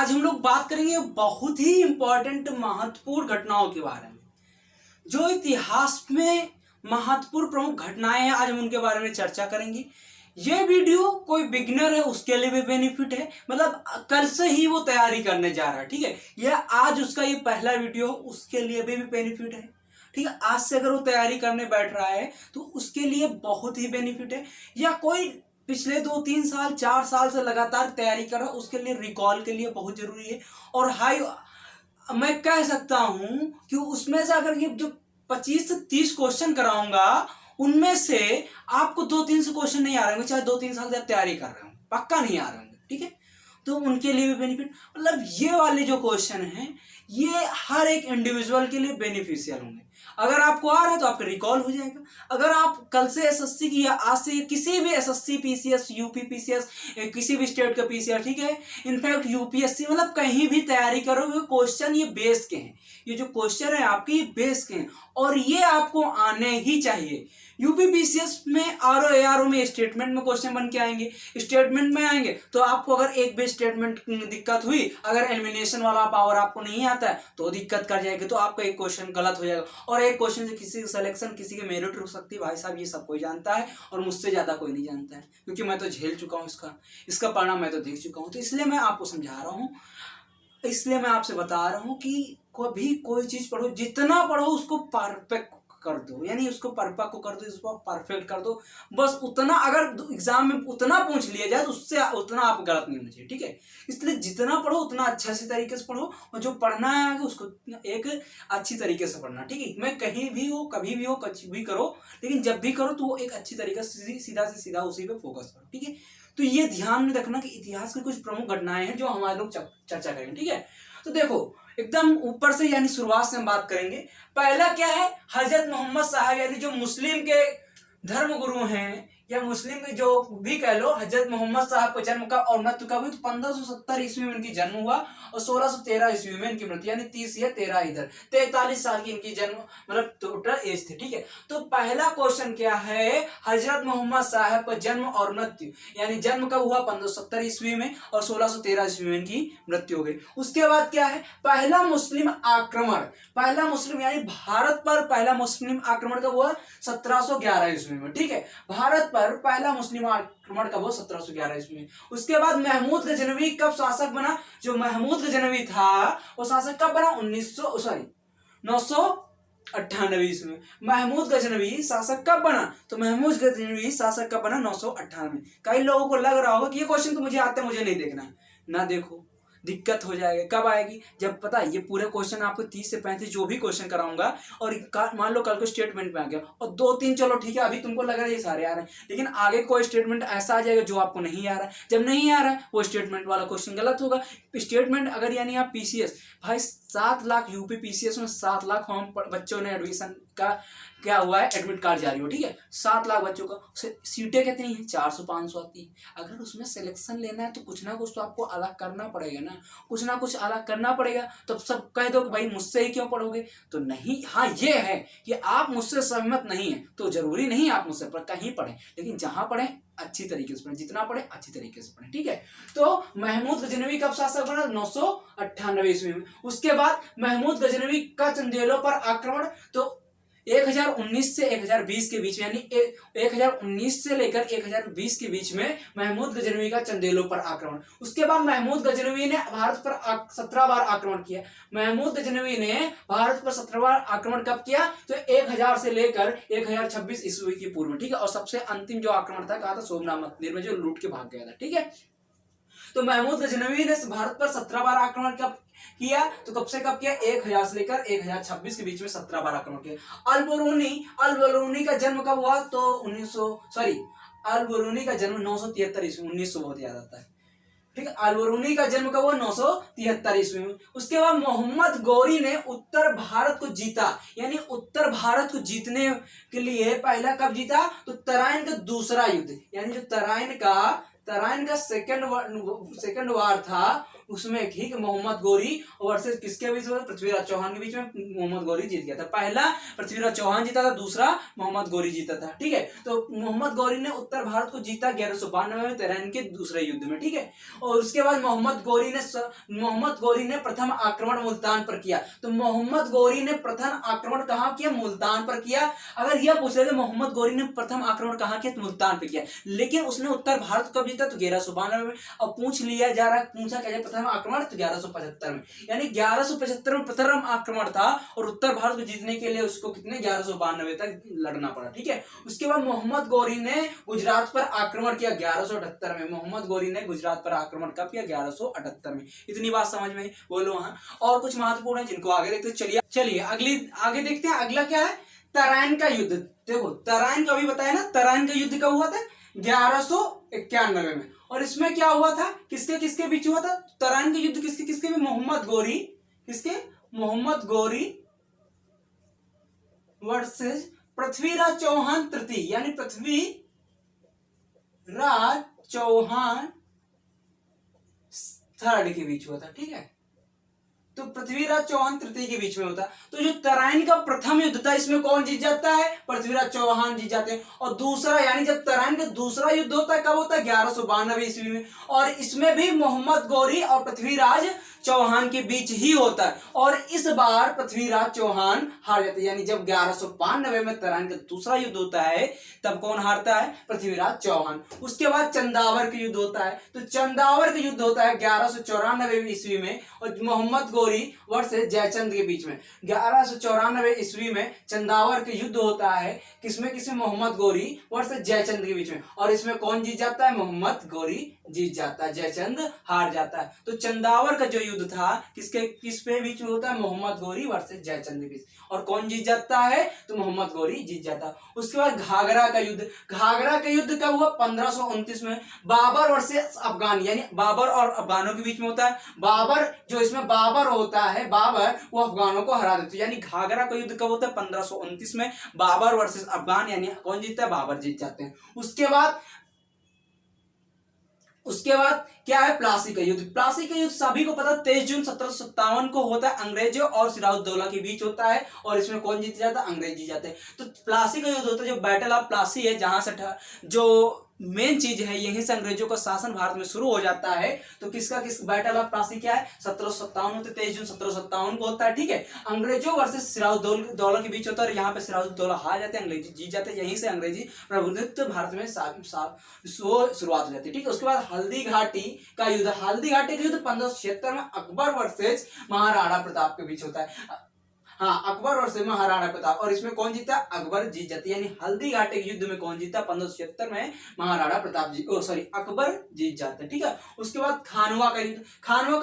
आज हम लोग बात करेंगे बहुत ही इंपॉर्टेंट महत्वपूर्ण घटनाओं के बारे में। जो इतिहास में महत्वपूर्ण प्रमुख घटनाएं हैं, आज हम उनके बारे में चर्चा करेंगे। ये वीडियो कोई बिगिनर है उसके लिए भी बेनिफिट है, मतलब कल से ही वो तैयारी करने जा रहा है, ठीक है। यह आज उसका ये पहला वीडियो, उसके लिए भी बेनिफिट है, ठीक है। आज से अगर वो तैयारी करने बैठ रहा है तो उसके लिए बहुत ही बेनिफिट है। या कोई पिछले 2-3 साल 4 साल से लगातार तैयारी कर रहा है, उसके लिए रिकॉल के लिए बहुत जरूरी है। और हाई मैं कह सकता हूं कि उसमें से अगर ये जो 25 से 30 क्वेश्चन कराऊंगा, उनमें से आपको 2-3 क्वेश्चन नहीं आ रहे होंगे, चाहे 2-3 साल से आप तैयारी कर रहे हो, पक्का नहीं आ रहे होंगे, ठीक है। तो उनके लिए भी बेनिफिट, मतलब ये वाले जो क्वेश्चन हैं ये हर एक इंडिविजुअल के लिए बेनिफिशियल होंगे। अगर आपको आ रहा है तो आपका रिकॉल हो जाएगा। अगर आप कल से एसएससी की या आज से किसी भी एसएससी पीसीएस यूपी पीसीएस किसी भी स्टेट का पीसीआर, ठीक है, इनफैक्ट यूपीएससी, मतलब कहीं भी तैयारी करोगे, क्वेश्चन ये बेस के हैं। ये जो क्वेश्चन है आपके ये बेस के हैं और ये आपको आने ही चाहिए। यूपी पीसीएस में आरओ एआरओ में स्टेटमेंट में क्वेश्चन बन के आएंगे। स्टेटमेंट में आएंगे तो आपको अगर एक भी स्टेटमेंट दिक्कत हुई, अगर एलिमिनेशन वाला पावर आपको नहीं आता है तो दिक्कत कर जाएगी, तो आपका एक क्वेश्चन गलत हो जाएगा। और एक क्वेश्चन से किसी की सिलेक्शन, किसी की मेरिट रुक सकती है। भाई साहब ये सब कोई जानता है और मुझसे ज्यादा कोई नहीं जानता है, क्योंकि मैं तो झेल चुका हूँ इसका परिणाम मैं तो देख चुका हूँ। तो इसलिए मैं आपको समझा रहा हूँ, इसलिए मैं आपसे बता रहा हूँ कि कभी कोई चीज पढ़ो, जितना पढ़ो उसको परफेक्ट कर दो, यानी उसको परिपक्व कर दो, उसको परफेक्ट कर दो। बस उतना, अगर एग्जाम में उतना पूछ लिया जाए तो उससे उतना आप गलत नहीं होना चाहिए, ठीक है। इसलिए जितना पढ़ो उतना अच्छे से तरीके से पढ़ो, और जो पढ़ना है आगे उसको एक अच्छी तरीके से पढ़ना, ठीक है। मैं कहीं भी हो, कभी भी हो, कुछ भी करो, लेकिन जब भी करो तो वो एक अच्छी तरीके से सीधा से सीधा उसी पे फोकस करो, ठीक है। तो ये ध्यान में रखना कि इतिहास की कुछ प्रमुख घटनाएं हैं जो हमारे लोग चर्चा करेंगे, ठीक है। तो देखो एकदम ऊपर से, यानी शुरुआत से हम बात करेंगे। पहला क्या है, हजरत मोहम्मद साहब, यानी जो मुस्लिम के धर्म गुरु हैं या मुस्लिम के जो भी कह लो, हजरत मोहम्मद साहब का जन्म का और मृत्यु का भी, तो 1570 ईस्वी में इनकी जन्म हुआ और 1613 ईस्वी में इनकी मृत्यु, यानी 30 या 13 इधर 43 साल की इनकी जन्म, मतलब टोटल एज थी, ठीक है। तो पहला क्वेश्चन क्या है, हजरत मोहम्मद साहब का जन्म और मृत्यु, यानी जन्म कब हुआ 1570 ईस्वी में और 1613 ईस्वी में इनकी मृत्यु हो गई। उसके बाद क्या है, पहला मुस्लिम आक्रमण, पहला मुस्लिम यानी भारत पर पहला मुस्लिम आक्रमण कब हुआ, 1711 ईस्वी में, ठीक है। भारत पर पहला मुस्लिम आक्रमण कब हुआ, 1711 ईस्वी में। उसके बाद महमूद गजनवी कब शासक बना, जो महमूद गजनवी था वो शासक कब बना, 998 ईस्वी में। महमूद गजनवी शासक कब बना, तो महमूद गजनवी शासक कब बना, 998। कई लोगों को लग रहा होगा कि ये क्वेश्चन तो मुझे आता है, मुझे नहीं देखना, ना देखो, दिक्कत हो जाएगी। कब आएगी, जब पता है ये पूरे क्वेश्चन आपको 30 से 35 जो भी क्वेश्चन कराऊंगा, और मान लो कल को स्टेटमेंट में आ गया और 2-3, चलो ठीक है, अभी तुमको लग रहा है ये सारे आ रहे हैं, लेकिन आगे कोई स्टेटमेंट ऐसा आ जाएगा जो आपको नहीं आ रहा है। जब नहीं आ रहा है वो स्टेटमेंट वाला क्वेश्चन गलत होगा। स्टेटमेंट अगर, यानी आप पीसीएस, भाई 7 लाख यूपी पीसीएस में 7 लाख फॉर्म बच्चों ने एडमिशन का क्या हुआ है, एडमिट कार्ड जारी हो, ठीक है। 7 लाख बच्चों का, सीटें कितनी है, 400-500 आती है। अगर उसमें सिलेक्शन लेना है तो कुछ ना कुछ तो आपको अलग करना पड़ेगा ना, कुछ ना कुछ अलग करना पड़ेगा। तो सब कह दो कि भाई मुझसे ही क्यों पढ़ोगे, तो नहीं। हाँ ये है कि आप मुझसे सहमत नहीं है तो जरूरी नहीं आप मुझसे पर कहीं पढ़ें, लेकिन जहां पढ़ें अच्छी तरीके से पढ़ें, जितना पढ़े अच्छी तरीके से पढ़ें, ठीक है। तो महमूद गजनवी कब शासक बना, 998 ईस्वी में। उसके बाद महमूद गजनवी का चंदेलों पर आक्रमण, तो 1019 से 1020 के बीच में, यानी 1019 से लेकर 1020 के बीच में महमूद गजनवी का चंदेलों पर आक्रमण। उसके बाद महमूद गजनवी ने भारत पर 17 बार आक्रमण किया। महमूद गजनवी ने भारत पर 17 बार आक्रमण कब किया, तो 1000 से लेकर 1026 ईस्वी की पूर्व में, ठीक है। और सबसे अंतिम जो आक्रमण था, कहा था सोमनाथ मंदिर में जो लूट के भाग गया था, ठीक है। तो महमूद गजनवी ने भारत पर 17 बार आक्रमण कब किया, तो कब से कब किया, 1000 से लेकर 1026 के बीच में 17 बार आक्रमण किया। अल-बरूनी का जन्म कब हुआ, तो अल-बरूनी का जन्म 973 ईस्वी, 1900 बहुत याद आता है, ठीक है। अल-बरूनी का जन्म कब हुआ, 973 ईस्वी में। उसके बाद मोहम्मद गौरी ने उत्तर भारत को जीता, यानी उत्तर भारत को जीतने के लिए पहला कब जीता, तो तराइन का दूसरा युद्ध, यानी जो तराइन का सेकंड वार था, उसमें ठीक मोहम्मद गोरी वर्सेस किसके बीच में, पृथ्वीराज चौहान के बीच में मोहम्मद गोरी जीत गया था। पहला पृथ्वीराज चौहान जीता था, दूसरा मोहम्मद गोरी जीता था। ठीक है, तो मोहम्मद गोरी ने उत्तर भारत को जीता 1192 में तराइन के दूसरे युद्ध में। ठीक है, और उसके बाद मोहम्मद गोरी ने प्रथम आक्रमण मुल्तान पर किया। तो मोहम्मद गोरी ने प्रथम आक्रमण कहाँ किया, मुल्तान पर किया। अगर यह पूछ रहे थे मोहम्मद गोरी ने प्रथम आक्रमण कहाँ किया, तो मुल्तान पर किया, लेकिन उसने उत्तर भारत कब जीता, तो 1192 में। अब पूछा क्या है प्रथम आक्रमण, तो 1175 में, यानी 1175 में प्रथम आक्रमण था और उत्तर भारत को जीतने के लिए उसको कितने 1192 तक लड़ना पड़ा। ठीक है, उसके बाद मोहम्मद गोरी ने गुजरात पर आक्रमण किया 1178 में। मोहम्मद गोरी ने गुजरात पर आक्रमण कब किया, 1178 में। इतनी बात समझ में बोलो। हाँ, और कुछ महत्वपूर्ण है जिनको आगे देखते चलिए आगे देखते हैं। अगला क्या है, तराइन का युद्ध। देखो तराइन का भी बताया ना, तराइन का युद्ध कब हुआ था, 1191 में। और इसमें क्या हुआ था, किसके किसके बीच हुआ था, तराइन का युद्ध किसके किसके में, मोहम्मद गोरी वर्सेस पृथ्वीराज चौहान तृतीय, यानी पृथ्वीराज चौहान थर्ड के बीच हुआ था। ठीक है, तो पृथ्वीराज चौहान तृतीय के बीच में होता। तो जो तराइन का प्रथम युद्ध था इसमें कौन जीत जाता है, पृथ्वीराज चौहान जीत जाते हैं। और दूसरा, यानी जब तराइन का दूसरा युद्ध होता है कब होता है, 1192 ईस्वी में, और इसमें भी मोहम्मद गोरी और पृथ्वीराज चौहान के बीच ही होता है। और इस बार पृथ्वीराज चौहान हार जाते हैं, यानी जब 1192 में तराइन का दूसरा युद्ध होता है तब कौन हारता है, पृथ्वीराज चौहान। उसके बाद चंदावर का युद्ध होता है। तो चंदावर का युद्ध होता है 1194 ईस्वी में, और मोहम्मद गोरी वर्सेस जयचंद के बीच में। 1194 ईस्वी में चंदावर का युद्ध होता है, किसमें मोहम्मद गोरी वर्सेस जयचंद के बीच में। और इसमें कौन जीत जाता है, मोहम्मद गोरी जीत जाता है, जयचंद हार जाता है। तो चंदावर का जो युद्ध था किस पे बीच में होता है, मोहम्मद गोरी वर्सेस जयचंद के बीच। और कौन जीत जाता है, तो मोहम्मद गोरी जीत जाता है। उसके बाद घाघरा का युद्ध कब हुआ, 1529 में। बाबर वर्सेस अफगान, यानी बाबर और अफगानों के बीच में होता है। बाबर होता है, बाबर वो अफगानों को हरा देते हैं। यानी घाघरा का युद्ध कब होता है, 1529 में। बाबर वर्सेस अफगान, यानी कौन जीतता है, बाबर जीत जाते हैं। उसके बाद क्या है, प्लासी का युद्ध सभी को पता, 23 जून 1757 को होता है, अंग्रेजों और सिराजुद्दौला के बीच होता है। और इसमें कौन जीत जाता है, अंग्रेज जीत जाते हैं। तो प्लासी का युद्ध होता है, जो बैटल ऑफ प्लासी है, जहां से जो मेन चीज है, यहीं से अंग्रेजों का शासन भारत में शुरू हो जाता है। तो किस बैटल ऑफ प्लासी क्या है, 1757 में, 23 जून 1757 को होता है। ठीक है, अंग्रेजों वर्सेस सिराजुद्दौला के बीच होता है। यहाँ पे सिराजुद्दौला हार जाते हैं, अंग्रेजी जीत जाते हैं। यहीं से अंग्रेजी प्रभुत्व भारत में शुरुआत हो जाती है। ठीक है, उसके बाद हल्दी घाटी का युद्ध 1576 में अकबर वर्सेस महाराणा प्रताप के बीच होता है। हाँ, अकबर और महाराणा प्रताप। और इसमें कौन जीता, अकबर जीत जाती है। यानी हल्दी घाटी के युद्ध में कौन जीता, 1576 में महाराणा प्रताप अकबर जीत जाते हैं। ठीक है, उसके बाद खानवा का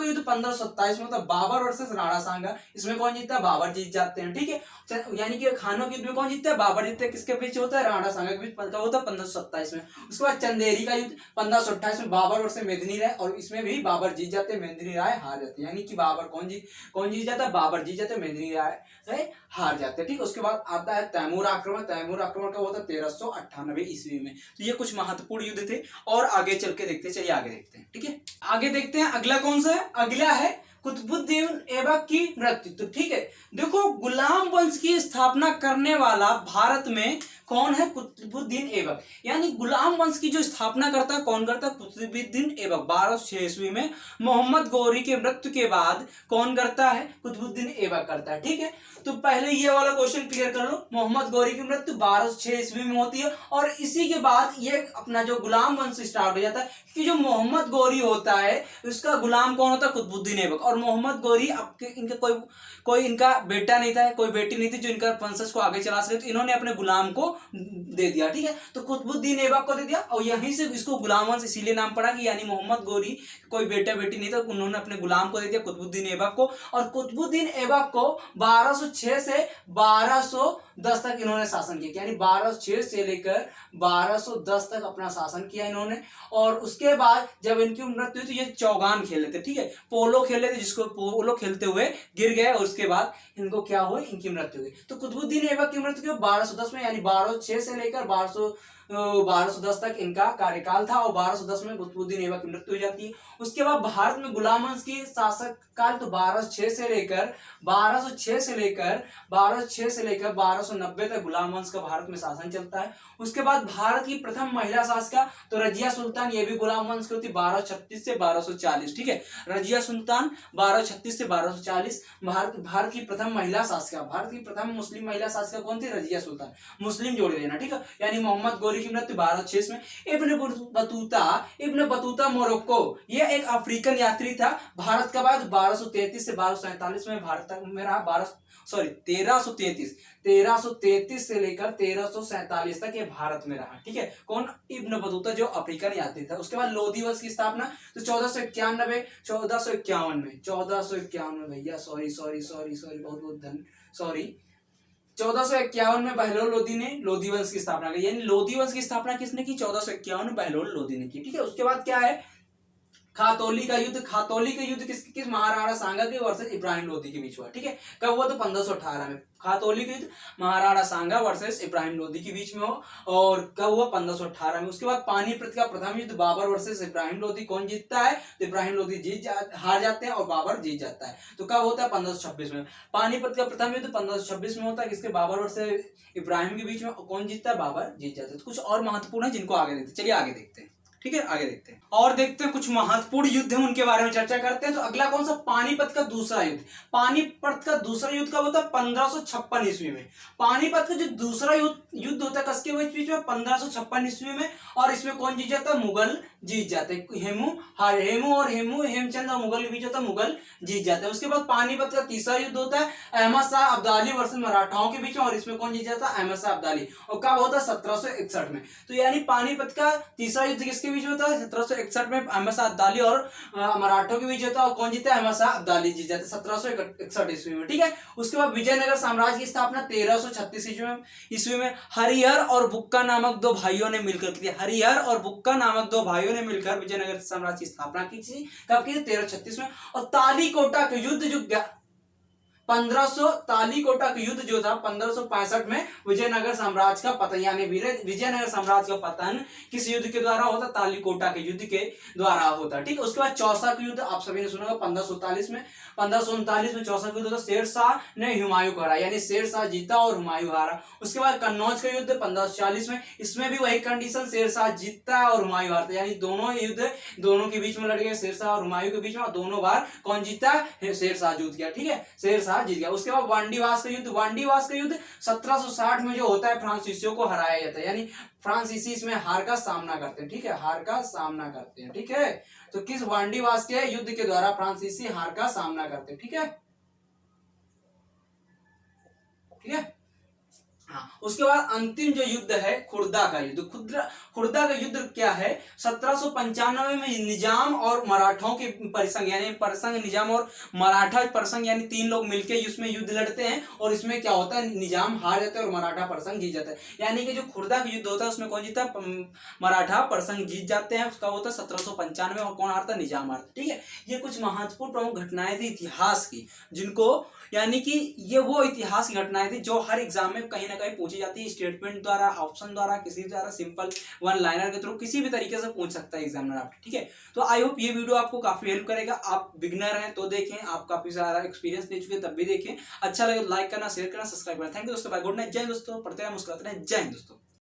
युद्ध 1527 में होता है, बाबर वर्सेस राणा सांगा। इसमें कौन जीता, बाबर जीत जाते हैं। ठीक है, यानी कि खानवा के युद्ध में कौन जीतता है, बाबर जीतते हैं। किसके बीच होता है, राणा सांगा के बीच होता है 1527 में। उसके बाद चंदेरी का युद्ध 1528 में, बाबर वर्सेस मेदिनी राय। और इसमें भी बाबर जीत जाते हैं, मेदिनी राय हार जाते हैं। यानी कि बाबर कौन जीत जाता है, बाबर जीत जाते हैं, मेदिनी राय हार जाते हैं। ठीक, उसके बाद आता है तैमूर आक्रमण का होता है 1398 ईस्वी में। तो ये कुछ महत्वपूर्ण युद्ध थे। और आगे चल के देखते हैं। ठीक है, आगे देखते हैं अगला कौन सा है, अगला है कुतुबुद्दीन ऐबक की मृत्यु। तो ठीक है, देखो गुलाम वंश की स्थापना करने वाला भारत में कौन है, कुतुबुद्दीन ऐबक। यानी गुलाम वंश की जो स्थापना करता है, कौन करता है, कुतुबुद्दीन ऐबक। 1206 ईस्वी में मोहम्मद गोरी के मृत्यु के बाद कौन करता है, कुतुबुद्दीन ऐबक करता है। ठीक है, तो पहले ये वाला क्वेश्चन क्लियर कर लो। मोहम्मद गोरी की मृत्यु 1206 ईस्वी में होती है, और इसी के बाद ये अपना जो गुलाम वंश स्टार्ट हो जाता है। कि जो मोहम्मद गोरी होता है उसका गुलाम कौन होता है, कुतुबुद्दीन ऐबक। और मोहम्मद गोरी इनका कोई इनका बेटा नहीं था, कोई बेटी नहीं थी जो इनका वंशज को आगे चला सके। तो इन्होंने अपने गुलाम को दे दिया। ठीक है, तो कुतुबुद्दीन ऐबक को दे दिया, और यहीं से इसको गुलाम वंश इसीलिए नाम पड़ा कि यानी मोहम्मद गोरी कोई बेटा बेटी नहीं था, उन्होंने अपने गुलाम को दे दिया, कुतुबुद्दीन ऐबक को। और कुतुबुद्दीन ऐबक को 1206 से 1210 तक इन्होंने शासन किया। यानी 1206 से लेकर 1210 तक अपना शासन किया इन्होंने। और उसके बाद जब इनकी मृत्यु हुई तो ये चौगान खेल लेते, ठीक है, पोलो खेल लेते, जिसको पोलो खेलते हुए गिर गए। और उसके बाद इनको क्या हुआ, इनकी मृत्यु हुई। तो कुतुबुद्दीन ऐबक की मृत्यु 1210 में, यानी 1206 से लेकर 1210 तक इनका कार्यकाल था और 1210 में कुतुबुद्दीन ऐबक की मृत्यु हो जाती है। उसके बाद भारत में गुलाम वंश की शासक काल तो 1206 से लेकर 1290 तक गुलाम वंश का भारत में शासन चलता है। उसके बाद भारत की प्रथम महिला शासिका तो रजिया सुल्तान, ये भी गुलाम वंश की होती है 1236 से 1240, ठीक है। रजिया सुल्तान 1236 से 1240 भारत की प्रथम महिला शासिका, भारत की प्रथम मुस्लिम महिला शासिका कौन थी? रजिया सुल्तान, मुस्लिम जोड़ देना, ठीक है। यानी मोहम्मद गोरी की मृत्यु 1206 में। इब्न बतूता मोरक्को, ये एक अफ्रीकन यात्री था। भारत का बाद 1233 से 1247 में भारत तक में रहा। 1333 से लेकर 1347 तक ये भारत में रहा, ठीक है। कौन? इब्न बतूता, जो अफ्रीकन यात्री था। उसके बाद लोधी वंश की स्थापना तो 1451 में भैया, सॉरी बहुत सॉरी 1451 में बहलोल लोधी ने लोधी वंश की स्थापना की। यानी लोधी वंश की स्थापना किसने की? 1451 में बहलोल लोधी ने की, ठीक है। उसके बाद क्या है? खातौली का युद्ध किस महाराणा सांगा के वर्सेस इब्राहिम लोधी के बीच हुआ, ठीक है। कब हुआ? तो 1518 में। खातौली का युद्ध महाराणा सांगा वर्सेस इब्राहिम लोधी के बीच में हो, और कब हुआ? 1518 में। उसके बाद पानीपत का प्रथम युद्ध बाबर वर्सेस इब्राहिम लोधी, कौन जीतता है? तो इब्राहिम लोधी हार जाते हैं और बाबर जीत जाता है। तो कब होता है? 1526 में। पानीपत का प्रथम युद्ध 1526 में होता है, किसके? बाबर वर्सेस इब्राहिम के बीच में। कौन जीतता है? बाबर जीत जाता है। तो कुछ और महत्वपूर्ण है जिनको आगे देखते हैं। चलिए आगे देखते हैं, ठीक है। आगे देखते हैं और देखते हैं कुछ महत्वपूर्ण युद्ध है, उनके बारे में चर्चा करते हैं। तो अगला कौन सा? पानीपत का दूसरा युद्ध। पानीपत का दूसरा युद्ध कब होता है? 1556 ईस्वी में। पानीपत का जो दूसरा युद्ध होता है किसके बीच में? 1556 ईस्वी में। और इसमें कौन जीत जाता है? मुगल जीत जाते हैं। हेमचंद और मुगल के बीच होता है, मुगल जीत जाते हैं। उसके बाद पानीपत का तीसरा युद्ध होता है अहमद शाह अब्दाली वर्सेस मराठाओं के बीच में, और इसमें कौन जीत जाता है? अहमद शाह अब्दाली। और कब होता है? 1761 में। तो यानी पानीपत का तीसरा युद्ध किसके बीच होता है? 1761 में अहमद शाह अब्दाली और मराठों के बीच होता है, और कौन जीता है? अहमद शाह अब्दाली जीत जाते हैं 1761 ईस्वी में, ठीक है। उसके बाद विजयनगर साम्राज्य की स्थापना 1336 ईस्वी में हरिहर और बुक्का नामक दो भाइयों ने मिलकर की थी। हरिहर और बुक्का नामक दो भाइयों ने मिलकर विजयनगर साम्राज्य की स्थापना की थी। कब की थी? 1336 में। और तालीकोटा का युद्ध जो 1500 तालीकोटा का युद्ध जो था 1565 में विजयनगर साम्राज्य का पतन, यानी विजयनगर साम्राज्य का पतन किस युद्ध के द्वारा होता? तालीकोटा के युद्ध के द्वारा होता, ठीक है। उसके बाद चौसा का युद्ध आप सभी ने सुना होगा 1539 में। 1539 में चौसा का युद्ध होता, शेर शाह ने हुमायूं को हराया, यानी शेर शाह जीता और हुमायूं हारा। उसके बाद कन्नौज का युद्ध 1540 में, इसमें भी वही कंडीशन, शेर शाह जीतता है और हुमायूं हारता है, यानी दोनों युद्ध दोनों के बीच में लड़ गए, शेर शाह और हुमायूं के बीच में, और दोनों बार कौन जीता है? शेर शाह जीत गया, ठीक है। शेर शाह जीत गया। उसके बाद वांडीवास का युद्ध 1760 में जो होता है फ्रांसीसियों को हराया जाता है, यानी फ्रांसीसी इसमें हार का सामना करते हैं, ठीक है। हार का सामना करते हैं, ठीक है। तो किस वांडीवास के युद्ध के द्वारा फ्रांसीसी हार का सामना करते हैं, ठीक है, ठीक है। हाँ, उसके बाद अंतिम जो युद्ध है खुर्दा का युद्ध। खुर्दा का युद्ध क्या है? 1795 में निजाम और मराठों के परिसंघ, यानी परिसंघ निजाम और मराठा परिसंघ, यानी तीन लोग मिलकर इसमें युद्ध लड़ते हैं, और इसमें क्या होता है? निजाम हार जाता है और मराठा परिसंघ जीत जाता है। यानी कि जो खुर्दा का युद्ध होता है उसमें कौन जीता? मराठा परिसंघ जीत जाते हैं। उसका होता है 1795 और कौन हारता? निजाम हारता, ठीक है। ये कुछ महत्वपूर्ण प्रमुख घटनाएं थी इतिहास की, जिनको, यानी कि ये वो इतिहास की घटनाएं थी जो हर एग्जाम में कहीं ना कहीं पूछी जाती है, स्टेटमेंट द्वारा, ऑप्शन द्वारा, किसी द्वारा, सिंपल वन लाइनर के थ्रू, किसी भी तरीके से पूछ सकता है एग्जामिनर आपके, ठीक है। तो आई होप ये वीडियो आपको काफी हेल्प करेगा। आप बिगनर हैं तो देखें, आप काफी सारा एक्सपीरियंस ले चुके तब भी देखें। अच्छा लगे लाइक करना, शेयर करना, सब्सक्राइब करना। थैंक यू दोस्तों, बाय, गुड नाइट, जय दोस्तों, पढ़ते रहे, मुस्कुराते रहे, जय हिंद दोस्तों।